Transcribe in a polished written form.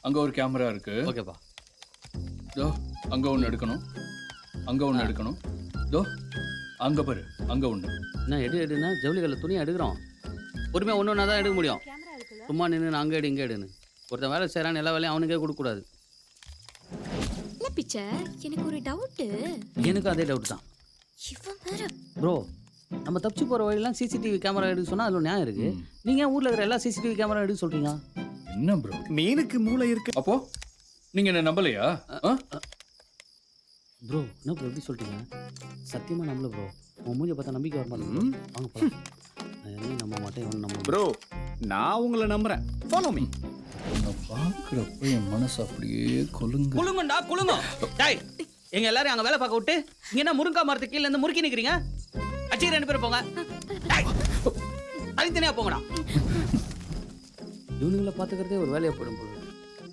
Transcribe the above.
அங்க ஒரு கேமரா இருக்கு. ஓகேப்பா. தோ அங்க ஒன்று எடுக்கணும், அங்க ஒன்று எடுக்கணும். தோ அங்க பாரு, அங்க ஒன்று. என்ன எடுன்னா ஜவுளிகளில் துணியை எடுக்கிறோம். பொறுமையாக ஒன்று ஒன்றா தான் எடுக்க முடியும். சும்மா நின்று அங்கே எடு இங்கே எடுன்னு ஒருத்தன் வேலை செய்கிறான்னு எல்லா வேலையும் அவனுக்கே கொடுக்கக்கூடாது. இல்ல பிச்சை, எனக்கு ஒரு டவுட்டு. எனக்கும் அதே டவுட் தான் இவன் வேற. ப்ரோ. நம்ம தப்பிச்சு போகிற வழியெல்லாம் சிசிடிவி கேமரா எடுக்க சொன்னால் அதில் நியாயம் இருக்குது. நீங்கள் ஏன் ஊரில் இருக்கிற எல்லா சிசிடிவி கேமரா எடுக்க சொல்கிறீங்க? என்ன ப்ரோ, மீனுக்கு மூளை இருக்கு. அப்போ நீங்க என்ன நம்பலையா? ப்ரோ என்ன ப்ரோ எப்படி சொல்லிட்டீங்க? சத்தியமாக நம்பல ப்ரோ. உன் மூஞ்சியை பார்த்தா நம்பிக்கை வர மாட்டேன். வாங்க போகலாம். நான் எதையும் நம்ப மாட்டேன், இவன் நம்ப ப்ரோ நான் உங்களை நம்புறேன். Follow me. உன்னை பார்க்குறப்ப என் மனசு அப்படியே கொலுங்கு. குளுங்கண்டா குளுங்க. டேய் எங்க எல்லாரும் அங்க வேலை பார்க்க விட்டு இங்க என்ன முருங்கா மரத்துக்கு கீழ இருந்து முறுக்கி நிக்கிறீங்க? அச்சி 2 பேரும் போங்க. தனித்தனியா போங்கடா. இவனுங்களை பாத்துக்கிறதே ஒரு வேலையா போயிடும் போல.